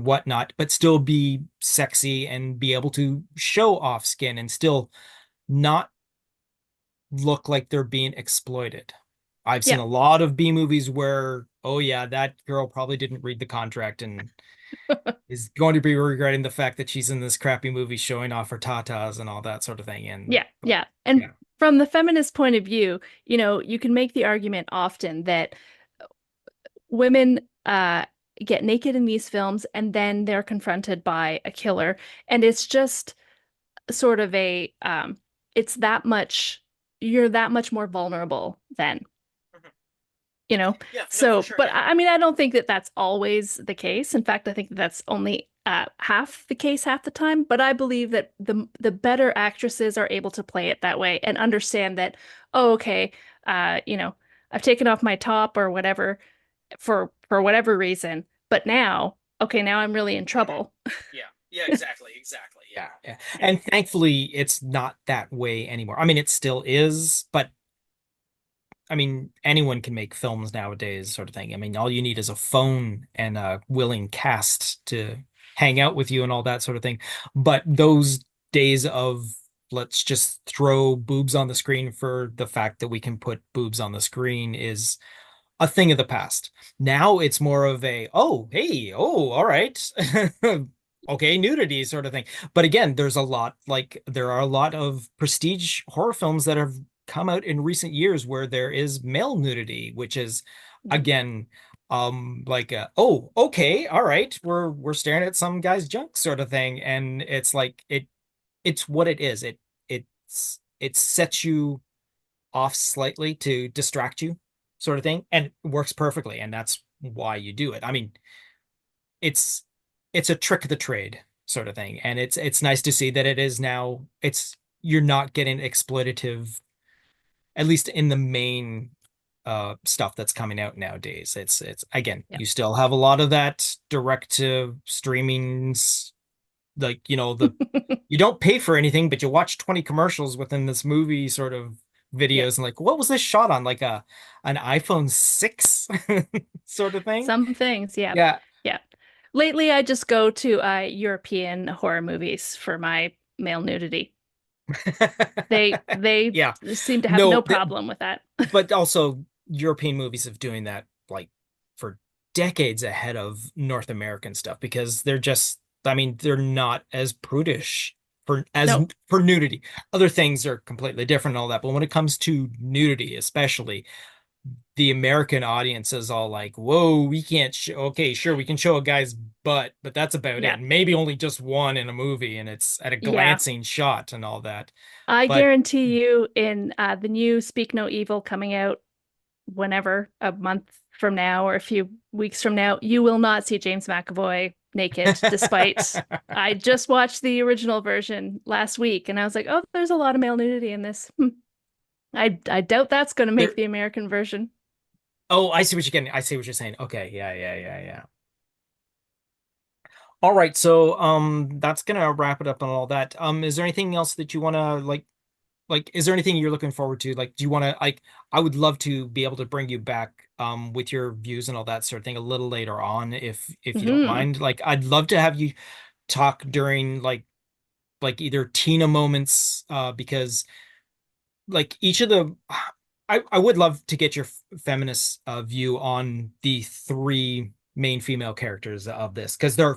whatnot, but still be sexy and be able to show off skin and still not look like they're being exploited. I've seen Yeah. a lot of B movies where, oh yeah, that girl probably didn't read the contract and is going to be regretting the fact that she's in this crappy movie showing off her tatas and all that sort of thing. And Yeah. And yeah. from the feminist point of view, you can make the argument often that women get naked in these films and then they're confronted by a killer. And it's just sort of it's that much, you're that much more vulnerable then. Yeah, no, So, for sure, but yeah. I mean, I don't think that that's always the case. In fact, I think that's only half the case half the time. But I believe that the better actresses are able to play it that way and understand that, oh, okay, I've taken off my top or whatever for whatever reason, but now, okay, now I'm really in trouble. Yeah, exactly. Yeah. And thankfully, it's not that way anymore. I mean, it still is, but I mean, anyone can make films nowadays, sort of thing. I mean, all you need is a phone and a willing cast to hang out with you and all that sort of thing. But those days of let's just throw boobs on the screen for the fact that we can put boobs on the screen is a thing of the past. Now it's more of a, oh, hey, oh, all right. Okay, nudity sort of thing. But again, there are a lot of prestige horror films that have come out in recent years where there is male nudity, which is again like oh, okay, all right, we're staring at some guy's junk sort of thing. And it's like it's what it is. It sets you off slightly to distract you sort of thing, and it works perfectly, and that's why you do it. I mean, it's a trick of the trade sort of thing, and it's nice to see that it is now you're not getting exploitative, at least in the main stuff that's coming out nowadays. It's again, Yeah. you still have a lot of that direct to streamings, like the you don't pay for anything, but you watch 20 commercials within this movie sort of Yeah. videos and like, what was this shot on? Like an iPhone 6 sort of thing. Some things, yeah. Yeah. Yeah. Lately, I just go to European horror movies for my male nudity. They Yeah. seem to have No, no problem with that. but also European movies have doing that like for decades ahead of North American stuff because they're just, I mean, they're not as prudish No. for nudity. Other things are completely different and all that, but when it comes to nudity, especially, the American audience is all like, "Whoa, we can't show. Okay, sure, we can show a guy's butt, but that's about Yeah. it. Maybe only just one in a movie, and it's at a Yeah. glancing shot and all that." I But guarantee you in the new Speak No Evil coming out whenever, a month from now or a few weeks from now, you will not see James McAvoy naked, despite I just watched the original version last week and I was like, oh, there's a lot of male nudity in this. I doubt that's going to make There. the American version. Oh, I see what you're getting. I see what you're saying. Okay, yeah, yeah, yeah, yeah. All right, so that's gonna wrap it up on all that. Is there anything else that you wanna like is there anything you're looking forward to? Like, do you wanna like I would love to be able to bring you back with your views and all that sort of thing a little later on if you don't Hmm. mind. Like I'd love to have you talk during like either Tina moments because like each of the I would love to get your feminist view on the three main female characters of this because Yeah.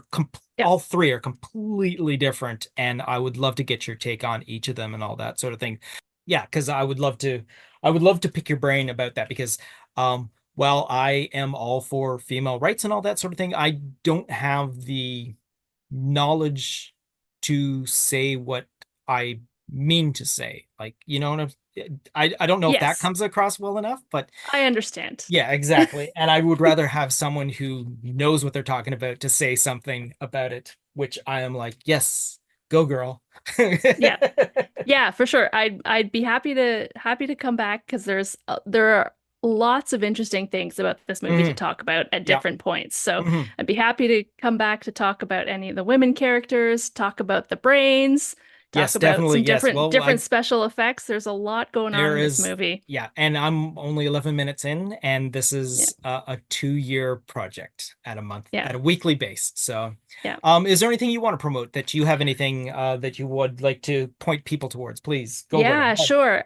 all three are completely different, and I would love to get your take on each of them and all that sort of thing. Yeah, because I would love to pick your brain about that because while I am all for female rights and all that sort of thing, I don't have the knowledge to say what I mean to say. Like, you know what I don't know if that Yes, comes across well enough, but I understand. yeah, exactly. And I would rather have someone who knows what they're talking about to say something about it, which I am like, yes, go girl. Yeah. Yeah, for sure. I'd be happy to come back because there are lots of interesting things about this movie to Mhm. talk about at Yeah. different points. So Mhm. I'd be happy to come back to talk about any of the women characters, talk about the brains, talk Yes, about definitely. some Yes. different Well, different special effects. There's a lot going on there in this is, movie. yeah, and I'm only 11 minutes in, and this Yeah. is a 2-year project Yeah. at a weekly base. So, Yeah. is there anything you want to promote that you have anything that you would like to point people towards? Please go right Yeah, ahead. sure.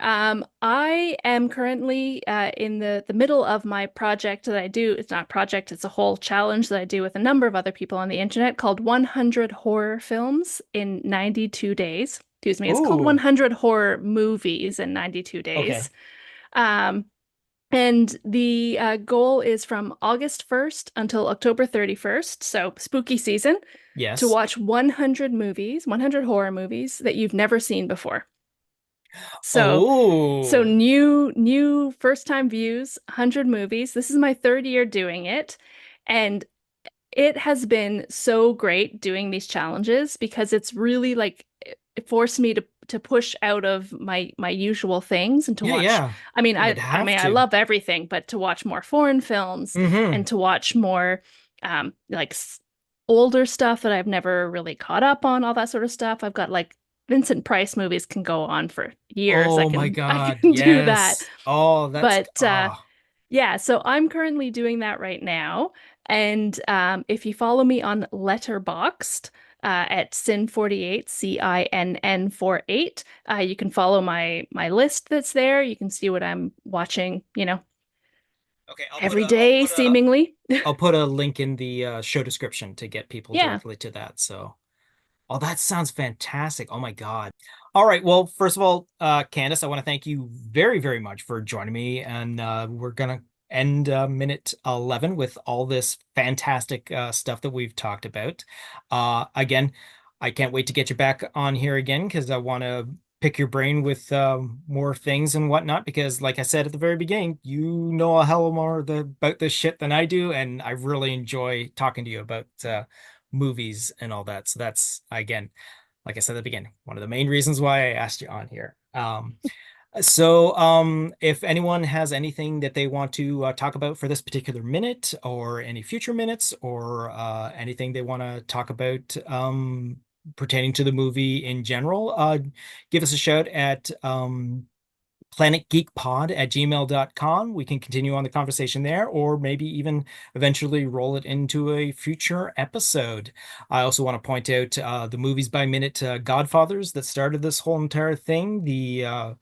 I am currently in the middle of my project that I do. It's not a project, it's a whole challenge that I do with a number of other people on the internet called 100 Horror Films in 92 days. Excuse me, it's called Ooh, 100 Horror Movies in 92 okay. days. Um, and the goal is from August 1st until October 31st, so spooky season, to Yes. watch 100 movies, 100 horror movies that you've never seen before. So, so Oh, new first time views, 100 movies. This is my third year doing it, and it has been so great doing these challenges because it's really like it forced me to push out of my usual things and to yeah, watch. yeah. I mean, You'd I have mean I to. love everything, but to watch more foreign films Mm-hmm. and to watch more like older stuff that I've never really caught up on, all that sort of stuff. I've got like Vincent Price movies can go on for years. Oh my I God. can do that. Yes. Oh, that's But yeah, so I'm currently doing that right now. And if you follow me on Letterboxd at Sin48, CINN48, you can follow my list that's there. You can see what I'm watching, okay. every day, seemingly. I'll put a link in the show description to get people Yeah. directly to that. So, oh, that sounds fantastic. Oh my God. All right. Well, first of all, Candice, I want to thank you very, very much for joining me. And we're gonna end minute 11 with all this fantastic stuff that we've talked about. Again, I can't wait to get you back on here again because I want to pick your brain with more things and whatnot. Because, like I said at the very beginning, you know a hell of more about this shit than I do, and I really enjoy talking to you about movies and all that. So that's again, like I said at the beginning, one of the main reasons why I asked you on here. If anyone has anything that they want to talk about for this particular minute or any future minutes or anything they want to talk about pertaining to the movie in general, give us a shout at planetgeekpod@gmail.com. We can continue on the conversation there, or maybe even eventually roll it into a future episode. I also want to point out the Movies by Minute Godfathers that started this whole entire thing. The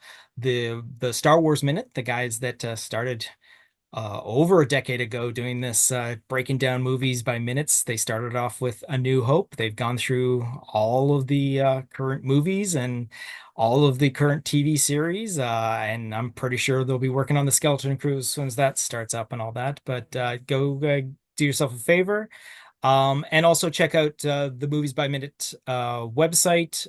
Star Wars Minute, the guys that started over a decade ago doing this, breaking down movies by minutes. They started off with A New Hope. They've gone through all of the current movies and all of the current TV series. And I'm pretty sure they'll be working on the Skeleton Crew as soon as that starts up and all that. But go do yourself a favor. And also check out the Movies by Minute website.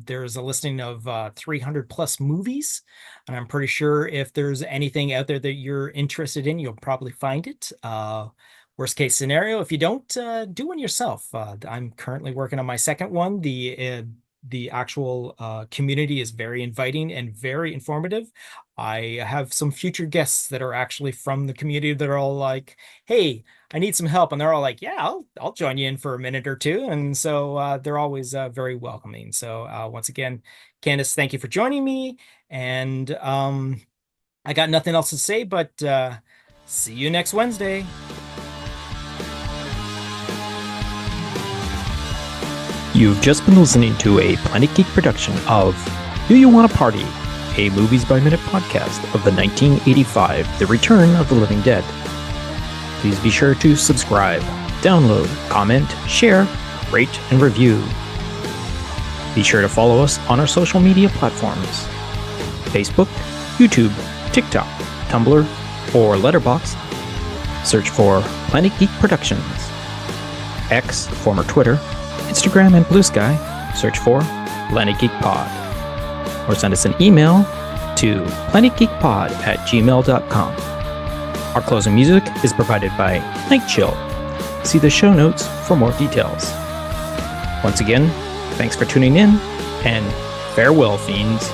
There's a listing of 300 plus movies, and I'm pretty sure if there's anything out there that you're interested in, you'll probably find it. Worst case scenario, if you don't, do one yourself. I'm currently working on my second one, the actual community is very inviting and very informative. I have some future guests that are actually from the community that are all like, "Hey, I need some help," and they're all like, "Yeah, I'll join you in for a minute or two." And so they're always very welcoming. So once again, Candice, thank you for joining me. And I got nothing else to say, but see you next Wednesday. You've just been listening to a Planet Geek production of Do You Want to Party? A Movies by Minute podcast of the 1985 The Return of the Living Dead. Please be sure to subscribe, download, comment, share, rate, and review. Be sure to follow us on our social media platforms: Facebook, YouTube, TikTok, Tumblr, or Letterboxd. Search for Planet Geek Productions. X, former Twitter, Instagram, and Blue Sky, search for Planet Geek Pod. Or send us an email to planetgeekpod@gmail.com. Our closing music is provided by Night Chill. See the show notes for more details. Once again, thanks for tuning in, and farewell, fiends.